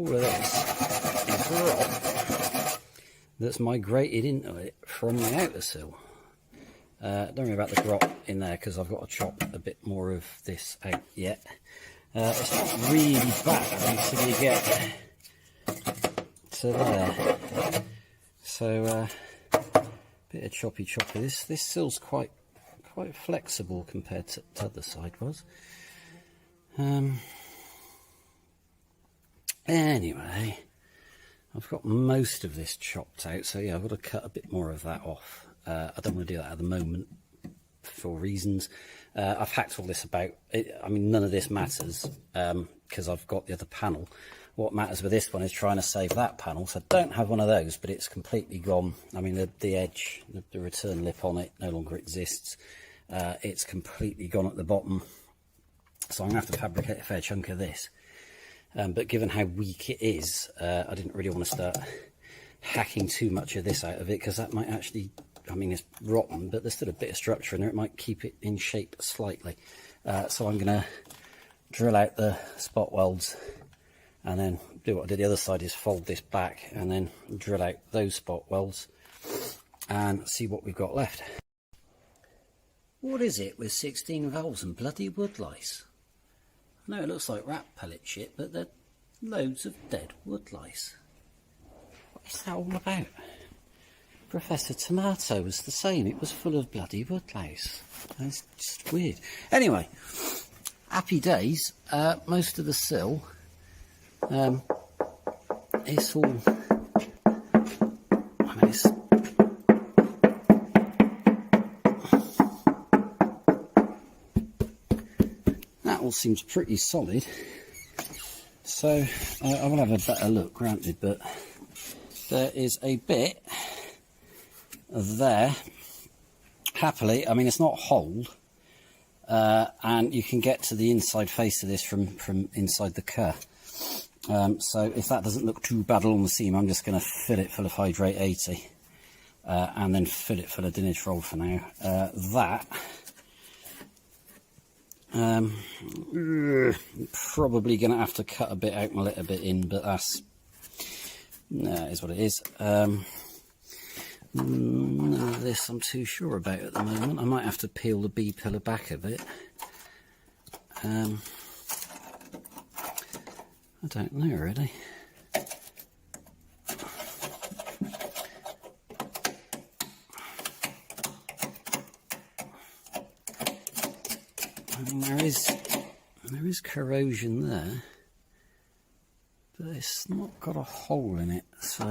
all of this is rock that's migrated into it from the outer sill. Don't worry about the grot in there because I've got to chop a bit more of this out yet. It's not really bad until you get to there. So bit of choppy. This sill's quite flexible compared to the other side was. Anyway, I've got most of this chopped out, so yeah, I've got to cut a bit more of that off. I don't want to do that at the moment for reasons. I've hacked all this about. I mean, none of this matters because I've got the other panel. What matters with this one is trying to save that panel. So I don't have one of those, but it's completely gone. I mean, the edge, the return lip on it no longer exists. It's completely gone at the bottom. So I'm going to have to fabricate a fair chunk of this. But given how weak it is, I didn't really want to start hacking too much of this out of it because that might actually, I mean, it's rotten, but there's still a bit of structure in there. It might keep it in shape slightly. So I'm going to drill out the spot welds and then do what I did the other side, is fold this back and then drill out those spot welds and see what we've got left. What is it with 16 valves and bloody wood lice? I know it looks like rat pellet shit, but they're loads of dead wood lice. What is that all about? Professor Tomato was the same, it was full of bloody wood lice. It's just weird. Anyway, happy days. Most of the sill, it's all, I mean, it's, that all seems pretty solid. So I will have a better look, granted, but there is a bit there. Happily, I mean, it's not holed, and you can get to the inside face of this from inside the kerr. So if that doesn't look too bad along the seam, I'm just going to fill it full of hydrate 80 and then fill it full of Dinage roll for now. That probably going to have to cut a bit out and let a bit in, but that's is what it is. None of this I'm too sure about at the moment. I might have to peel the B pillar back a bit. I don't know really. I mean, there is corrosion there, but it's not got a hole in it, so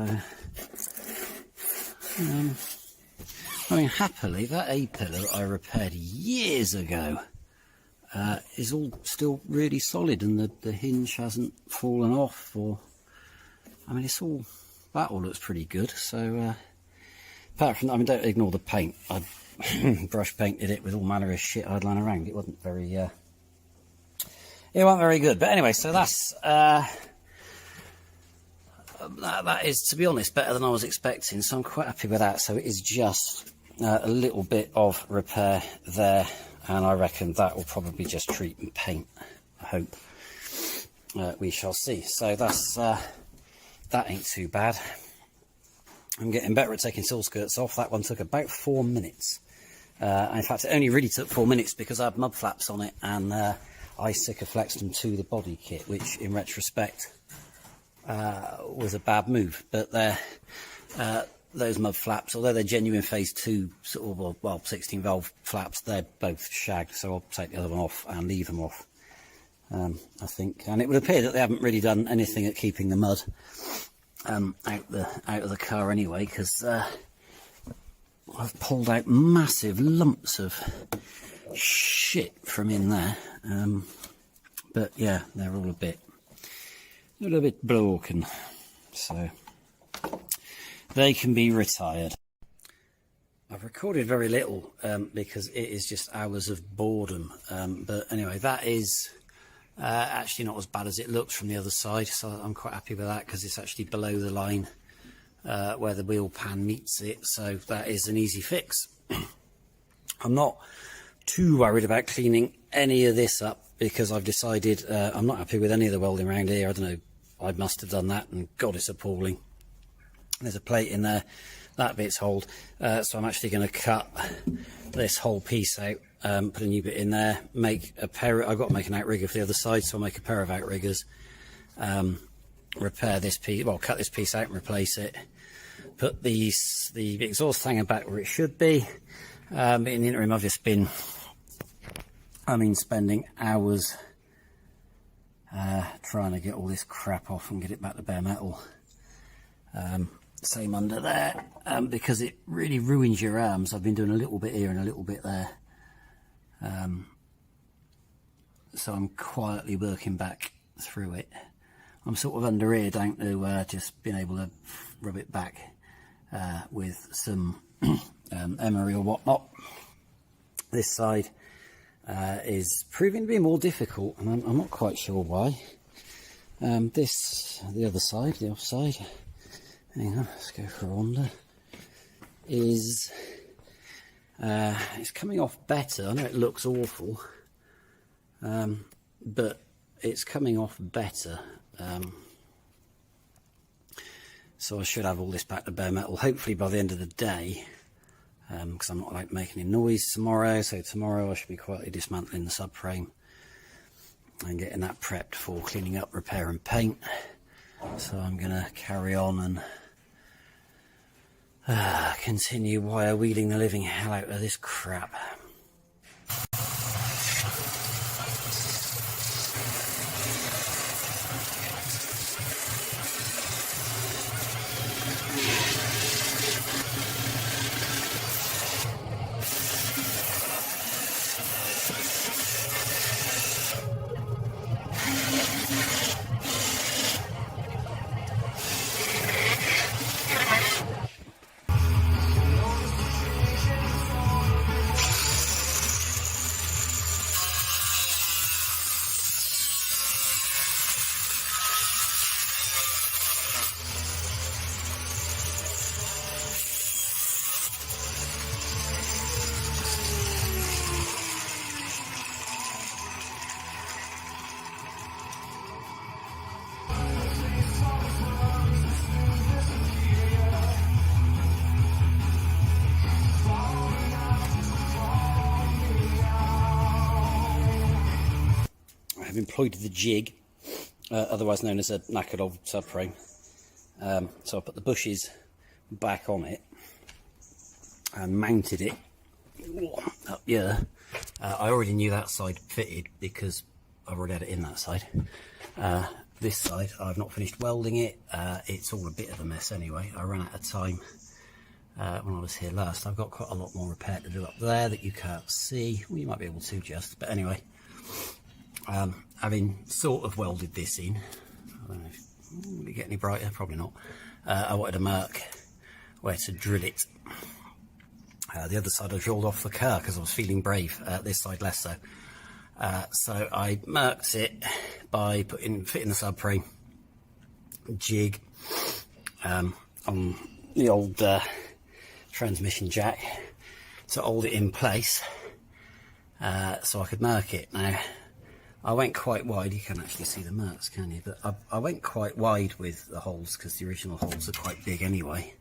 I mean, happily that A pillar I repaired years ago is all still really solid, and the hinge hasn't fallen off, or I mean, it's all, that all looks pretty good. So apart from, I mean, don't ignore the paint. I brush painted it with all manner of shit I'd lying around. It wasn't very good. But anyway, so that's that is, to be honest, better than I was expecting, so I'm quite happy with that. So it is just a little bit of repair there, and I reckon that will probably just treat and paint, I hope. We shall see. So that's that ain't too bad. I'm getting better at taking sill skirts off. That one took about 4 minutes. In fact, it only really took 4 minutes because I had mud flaps on it, and I Sikaflexed them to the body kit, which in retrospect was a bad move. But those mud flaps, although they're genuine phase 2 sort of, well, 16 valve flaps, they're both shagged, so I'll take the other one off and leave them off, I think. And it would appear that they haven't really done anything at keeping the mud out of the car anyway, because I've pulled out massive lumps of shit from in there. But yeah, they're all a bit broken, so they can be retired. I've recorded very little because it is just hours of boredom, but anyway, that is actually not as bad as it looks from the other side, so I'm quite happy with that, because it's actually below the line where the wheel pan meets it, so that is an easy fix. I'm not too worried about cleaning any of this up, because I've decided I'm not happy with any of the welding around here. I don't know, I must have done that, and God, it's appalling. There's a plate in there, that bit's holed, so I'm actually going to cut this whole piece out, put a new bit in there, make a pair. I've got to make an outrigger for the other side, so I'll make a pair of outriggers, repair this piece, well, cut this piece out and replace it, put the exhaust hanger back where it should be. But in the interim, I've just been, spending hours trying to get all this crap off and get it back to bare metal. Same under there, because it really ruins your arms. I've been doing a little bit here and a little bit there. So I'm quietly working back through it. I'm sort of under here down to just being able to rub it back with some emery or whatnot. This side is proving to be more difficult, and I'm not quite sure why. The other side, the offside, hang on, let's go for a wander, is it's coming off better. I know it looks awful, but it's coming off better. So I should have all this back to bare metal, hopefully by the end of the day, because I'm not like making any noise tomorrow. So tomorrow I should be quietly dismantling the subframe and getting that prepped for cleaning up, repair and paint. So I'm going to carry on and continue wire wheeling the living hell out of this crap. I've employed the jig, otherwise known as a knackered old subframe. So I put the bushes back on it and mounted it up here. I already knew that side fitted because I've already had it in that side. This side, I've not finished welding it. It's all a bit of a mess anyway. I ran out of time when I was here last. I've got quite a lot more repair to do up there that you can't see. Well, you might be able to just, but anyway. Having sort of welded this in, I don't know if will it get any brighter, probably not. I wanted to mark where to drill it. The other side I drilled off the car because I was feeling brave, this side less so. So I marked it by fitting the subframe jig on the old transmission jack to hold it in place, so I could mark it. Now I went quite wide. You can't actually see the marks, can you? But I went quite wide with the holes because the original holes are quite big anyway.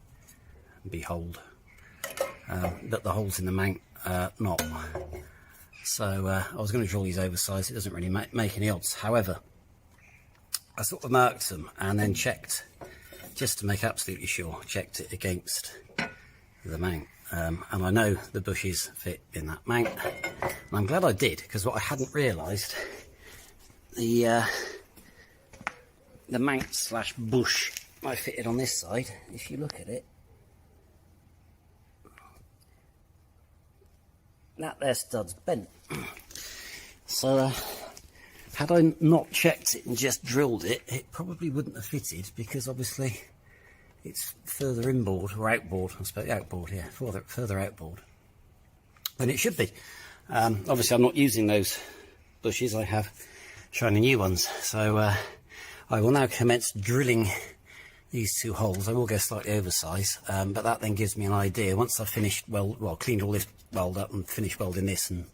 Behold. But the holes in the mount not. So I was going to drill these oversized. It doesn't really make any odds. However, I sort of marked them and then checked, just to make absolutely sure, checked it against the mount. And I know the bushes fit in that mount. And I'm glad I did, because what I hadn't realised, the mount slash bush I fitted on this side, if you look at it, that there stud's bent. So had I not checked it and just drilled it, it probably wouldn't have fitted, because obviously it's further inboard, or outboard, I suppose, outboard, yeah, further outboard than it should be. Obviously I'm not using those bushes, I have shiny new ones, so I will now commence drilling these two holes. I will go slightly oversized, but that then gives me an idea. Once I've finished, cleaned all this weld up and finished welding this and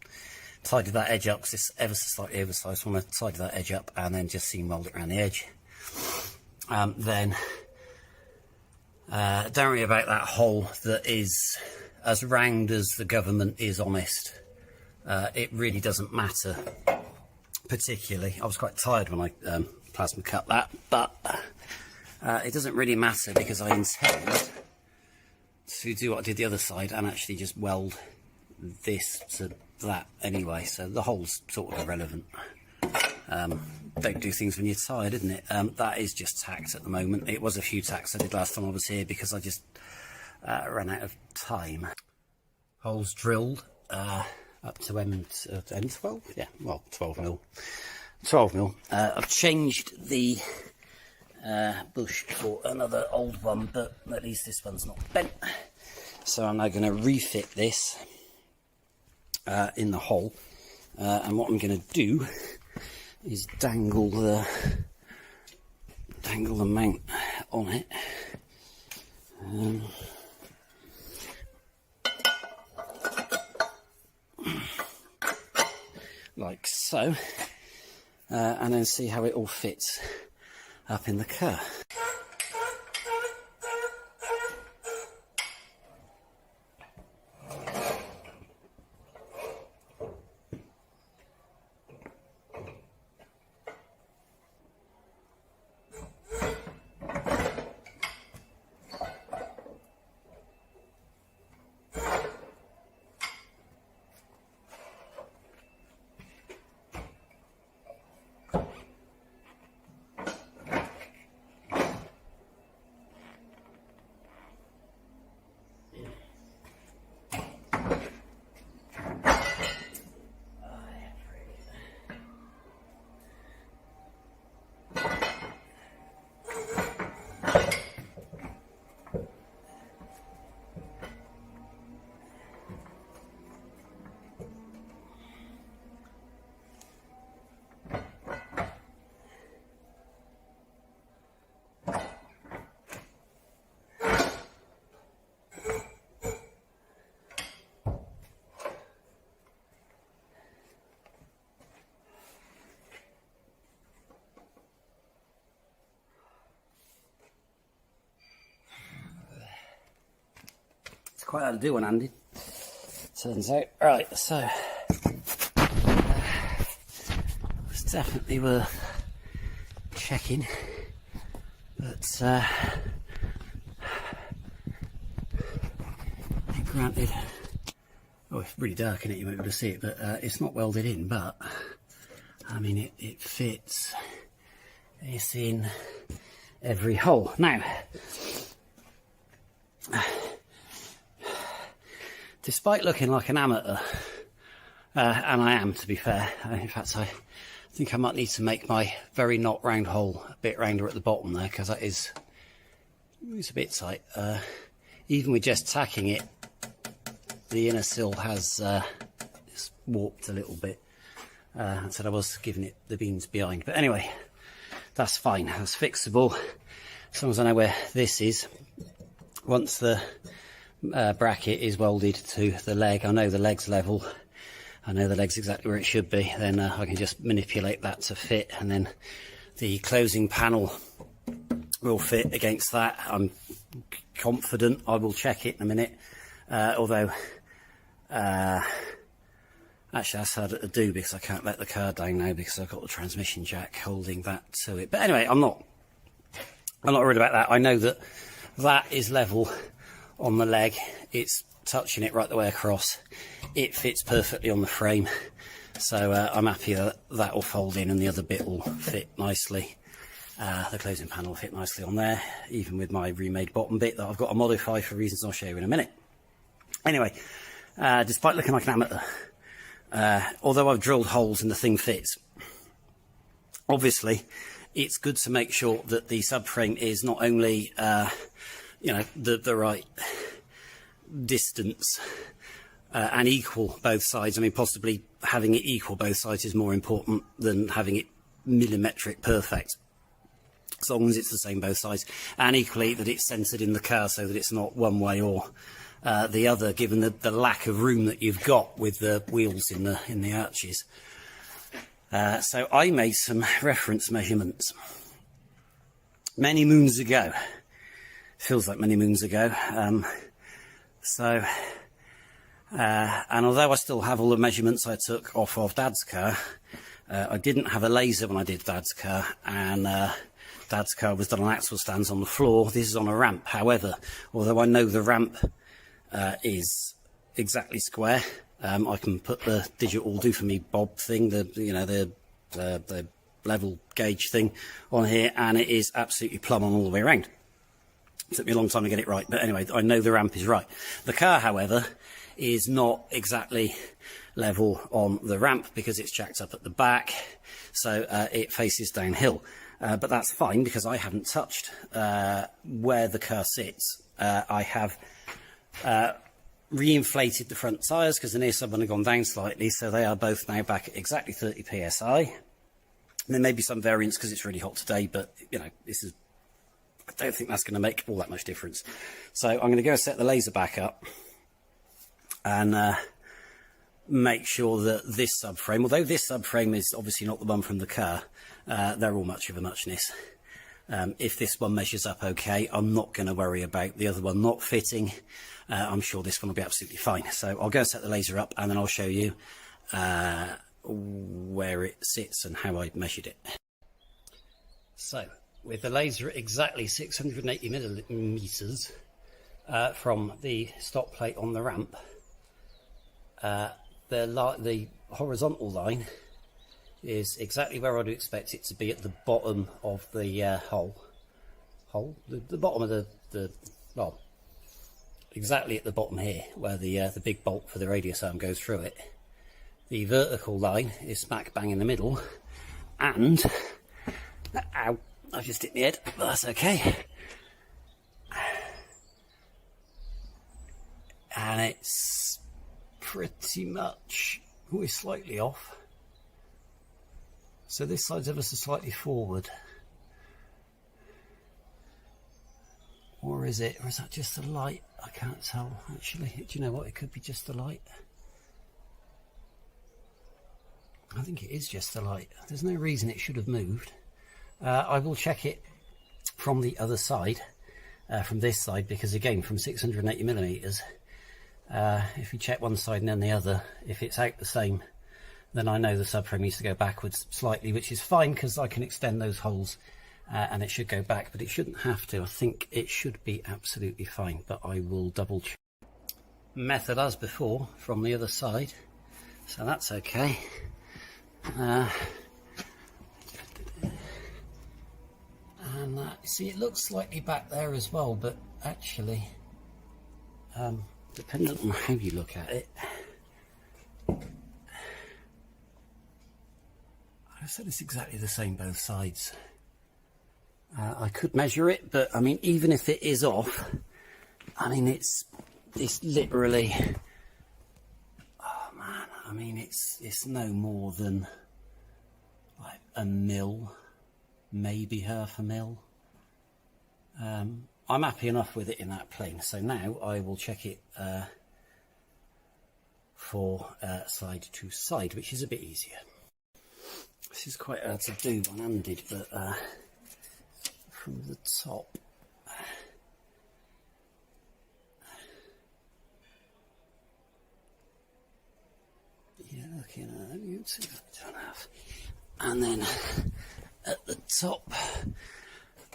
tidied that edge up, because it's ever so slightly oversized, I want to tidy that edge up and then just seam weld it around the edge. then don't worry about that hole that is as round as the government is honest. It really doesn't matter particularly. I was quite tired when I plasma cut that, but it doesn't really matter because I intend to do what I did the other side and actually just weld this to that anyway, so the hole's sort of irrelevant. Don't do things when you're tired, isn't it? That is just tacks at the moment. It was a few tacks I did last time I was here because I just ran out of time. Holes drilled up to M12, yeah, well, 12mm. 12mm. I've changed the bush for another old one, but at least this one's not bent. So I'm now going to refit this in the hole, and what I'm going to do is dangle the mount on it. Like so, and then see how it all fits up in the car. Quite hard to do one-handed, turns out. Right, so it's definitely worth checking, but granted, oh, it's really dark in it, you won't be able to see it, but it's not welded in, but I mean it fits. It's in every hole. Now, despite looking like an amateur, and I am, to be fair, in fact I think I might need to make my very not round hole a bit rounder at the bottom there, because that is, it's a bit tight. Even with just tacking it, the inner sill has it's warped a little bit. I said I was giving it the beans behind, but anyway, that's fine, that's fixable, as long as I know where this is. Once the bracket is welded to the leg, I know the leg's level, I know the leg's exactly where it should be, then I can just manipulate that to fit, and then the closing panel will fit against that. I'm confident. I will check it in a minute, although actually that's harder to do because I can't let the car down now because I've got the transmission jack holding that to it. But anyway, I'm not worried about that. I know that that is level on the leg, it's touching it right the way across, it fits perfectly on the frame, so I'm happy that that will fold in and the other bit will fit nicely. The closing panel will fit nicely on there, even with my remade bottom bit that I've got to modify for reasons I'll show you in a minute. Anyway, despite looking like an amateur, although I've drilled holes and the thing fits, obviously it's good to make sure that the subframe is not only you know, the right distance and equal both sides. I mean, possibly having it equal both sides is more important than having it millimetric perfect, as long as it's the same both sides, and equally that it's centered in the car so that it's not one way or the other, given the lack of room that you've got with the wheels in the arches. So I made some reference measurements. many moons ago. Feels like many moons ago. And although I still have all the measurements I took off of Dad's car, I didn't have a laser when I did Dad's car, and Dad's car was done on axle stands on the floor. This is on a ramp. However, although I know the ramp is exactly square, I can put the digital do for me Bob thing, the level gauge thing on here, and it is absolutely plumb on all the way around. It took me a long time to get it right, but anyway, I know the ramp is right. The car, however, is not exactly level on the ramp because it's jacked up at the back, so it faces downhill. But that's fine because I haven't touched where the car sits. I have re-inflated the front tyres because the near sub one have gone down slightly, so they are both now back at exactly 30 psi. There may be some variance because it's really hot today, but I don't think that's going to make all that much difference. So I'm going to go set the laser back up and make sure that this subframe, although this subframe is obviously not the one from the car, they're all much of a muchness. If this one measures up okay, I'm not going to worry about the other one not fitting. I'm sure this one will be absolutely fine. So I'll go set the laser up and then I'll show you where it sits and how I measured it. So with the laser at exactly 680 millimeters from the stop plate on the ramp, the horizontal line is exactly where I'd expect it to be, at the bottom of the the bottom of well, exactly at the bottom here, where the big bolt for the radius arm goes through it. The vertical line is smack bang in the middle, and ow, I've just hit my head, but that's okay. And it's pretty much, we're slightly off. So this side's ever so slightly forward. Or is that just the light? I can't tell, actually. Do you know what? It could be just the light. I think it is just the light. There's no reason it should have moved. I will check it from the other side, from this side, because again, from 680 millimeters, if you check one side and then the other, if it's out the same, then I know the subframe needs to go backwards slightly, which is fine because I can extend those holes and it should go back, but it shouldn't have to. I think it should be absolutely fine, but I will double check. Method as before from the other side, so that's okay. And see, it looks slightly back there as well, but actually, depending on how you look at it, I said it's exactly the same both sides. I could measure it, but I mean, even if it is off, I mean, it's literally, oh man, I mean, it's no more than like a mil, maybe half a mil. I'm happy enough with it in that plane. So now I will check it for side to side, which is a bit easier. This is quite hard to do one-handed, but from the top, you're looking at 2.5, and then at the top,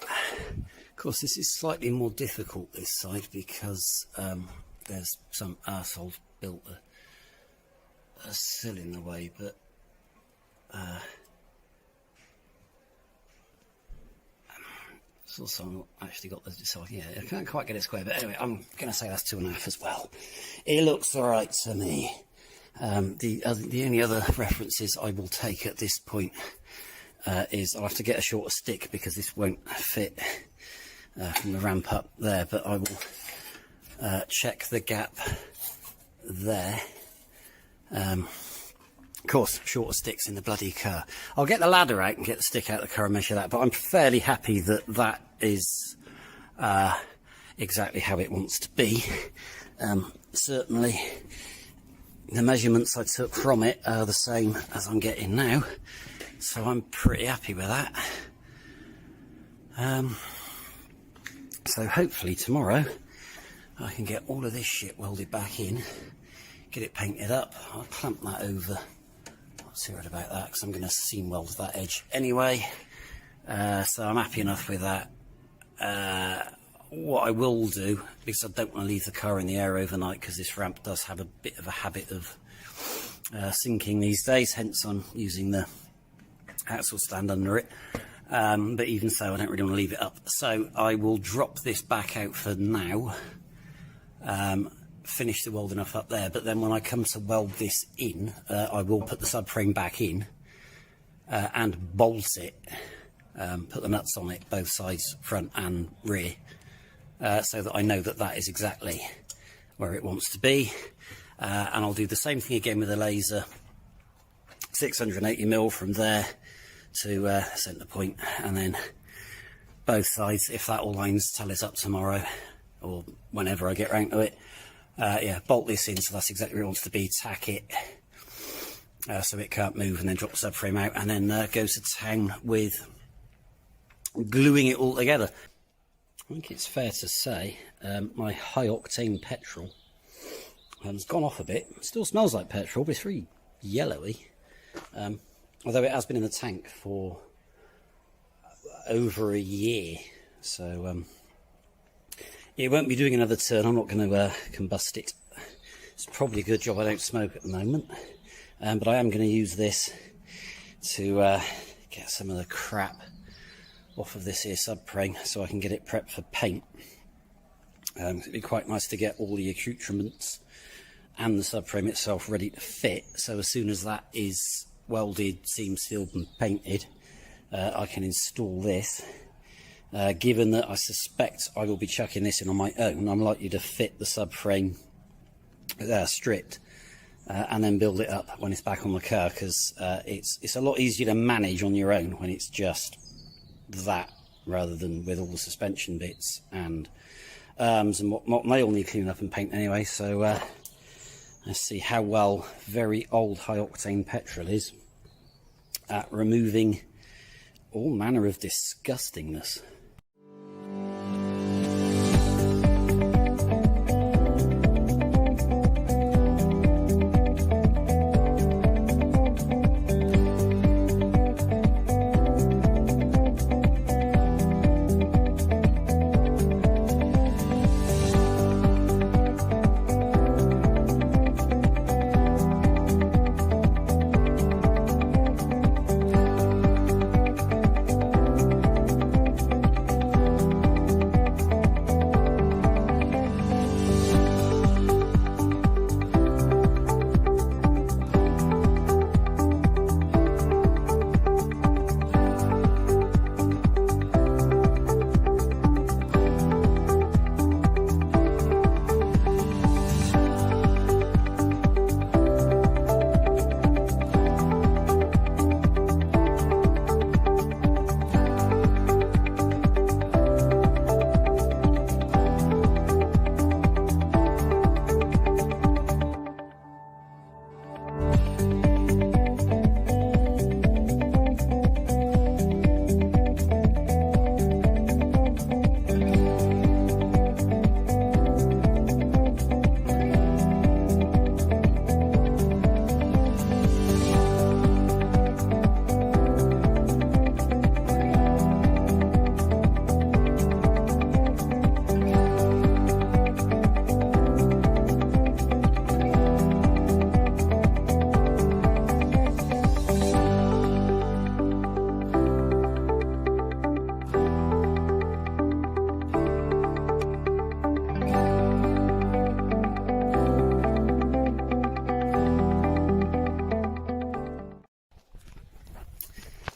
of course this is slightly more difficult this side because there's some arsehole built a sill in the way, but it's also not actually got the side. Yeah, I can't quite get it square, but anyway, I'm going to say that's 2.5 as well. It looks alright to me. The only other references I will take at this point is I'll have to get a shorter stick because this won't fit from the ramp up there, but I will check the gap there. Of course, shorter sticks in the bloody car. I'll get the ladder out and get the stick out of the car and measure that, but I'm fairly happy that that is exactly how it wants to be. Certainly the measurements I took from it are the same as I'm getting now, so I'm pretty happy with that. So hopefully tomorrow I can get all of this shit welded back in, get it painted up. I'll clamp that over. Not too worried about that because I'm going to seam weld that edge anyway. So I'm happy enough with that. What I will do, because I don't want to leave the car in the air overnight, because this ramp does have a bit of a habit of sinking these days, hence I'm using the axle stand under it. But even so, I don't really want to leave it up. So I will drop this back out for now, finish the welding up there, but then when I come to weld this in, I will put the subframe back in and bolt it, put the nuts on it, both sides, front and rear, so that I know that that is exactly where it wants to be. And I'll do the same thing again with the laser, 680mm from there to centre point, and then both sides, if that all lines tallies up tomorrow or whenever I get round to it, yeah, bolt this in so that's exactly where it wants to be, tack it so it can't move, and then drop the subframe out, and then go to town with gluing it all together. I think it's fair to say my high octane petrol has gone off a bit. It still smells like petrol, but it's really yellowy. Although it has been in the tank for over a year, so it won't be doing another turn. I'm not going to combust it. It's probably a good job I don't smoke at the moment, but I am going to use this to get some of the crap off of this here subframe so I can get it prepped for paint. It'd be quite nice to get all the accoutrements and the subframe itself ready to fit, so as soon as that is welded, seam sealed and painted, I can install this. Given that I suspect I will be chucking this in on my own, I'm likely to fit the subframe stripped and then build it up when it's back on the car, because it's a lot easier to manage on your own when it's just that, rather than with all the suspension bits and arms and what they all need cleaning up and paint anyway. So let's see how well very old high octane petrol is at removing all manner of disgustingness.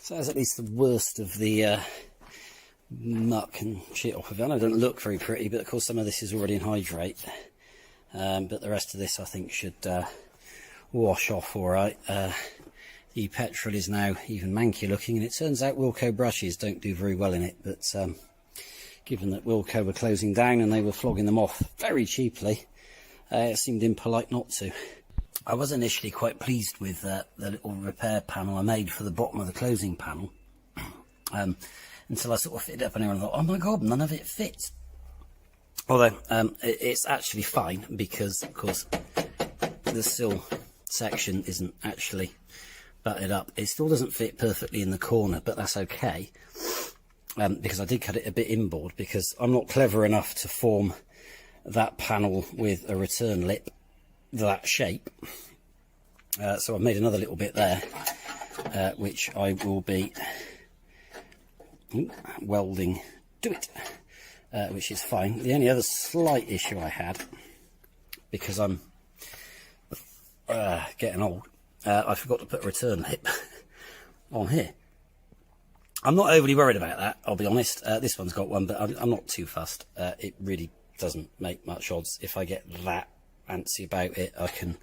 So that's at least the worst of the muck and shit off of it. I know it doesn't look very pretty, but of course some of this is already in hydrate. But the rest of this I think should wash off alright. The petrol is now even manky looking, and it turns out Wilko brushes don't do very well in it, but given that Wilko were closing down and they were flogging them off very cheaply, it seemed impolite not to. I was initially quite pleased with the little repair panel I made for the bottom of the closing panel, until I sort of fitted it up and I thought, oh my god, none of it fits. Although it's actually fine, because of course the sill section isn't actually butted up. It still doesn't fit perfectly in the corner, but that's okay, because I did cut it a bit inboard, because I'm not clever enough to form that panel with a return lip that shape. So I've made another little bit there, which I will be welding to it, which is fine. The only other slight issue I had, because I'm getting old, I forgot to put a return lip on here. I'm not overly worried about that, I'll be honest. This one's got one, but I'm not too fussed. It really doesn't make much odds. If I get that antsy about it, I can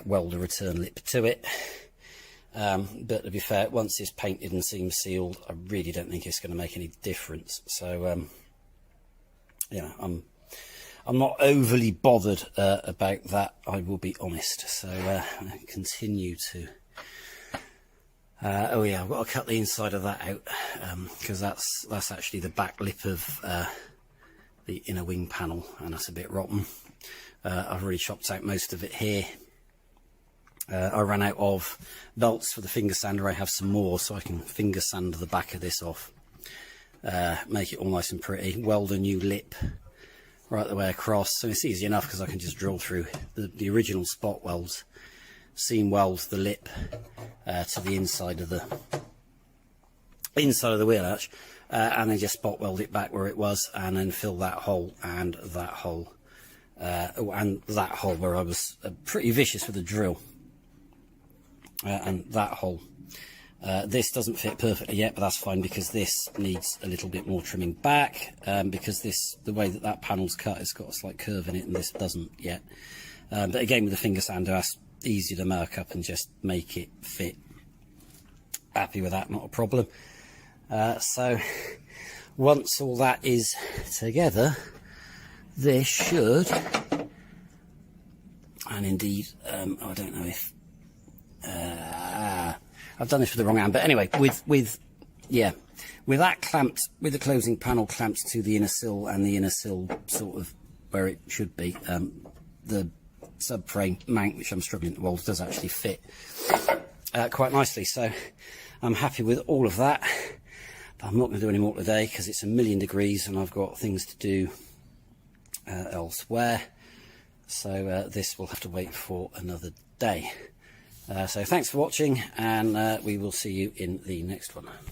weld a return lip to it. But to be fair, once it's painted and seam sealed, I really don't think it's going to make any difference. So, you know, I'm not overly bothered about that, I will be honest. So I continue to... oh yeah, I've got to cut the inside of that out, because that's actually the back lip of the inner wing panel, and that's a bit rotten. I've already chopped out most of it here. I ran out of belts for the finger sander. I have some more, so I can finger sand the back of this off, make it all nice and pretty, weld a new lip right the way across. So it's easy enough, because I can just drill through the original spot welds, seam weld the lip to the inside of the wheel arch, and then just spot weld it back where it was, and then fill that hole and that hole, where I was pretty vicious with the drill, and that hole. This doesn't fit perfectly yet, but that's fine, because this needs a little bit more trimming back, because the way that panel's cut, it's got a slight curve in it, and this doesn't yet. But again, with the finger sander, that's easy to mark up and just make it fit. Happy with that, not a problem. So once all that is together, this should, and indeed, I don't know if I've done this with the wrong hand, but anyway, with that clamped, with the closing panel clamped to the inner sill, and the inner sill sort of where it should be, the subframe mount, which I'm struggling to weld, does actually fit quite nicely. So I'm happy with all of that, but I'm not going to do any more today, because it's 1,000,000 degrees and I've got things to do elsewhere. So this will have to wait for another day. So thanks for watching, and we will see you in the next one.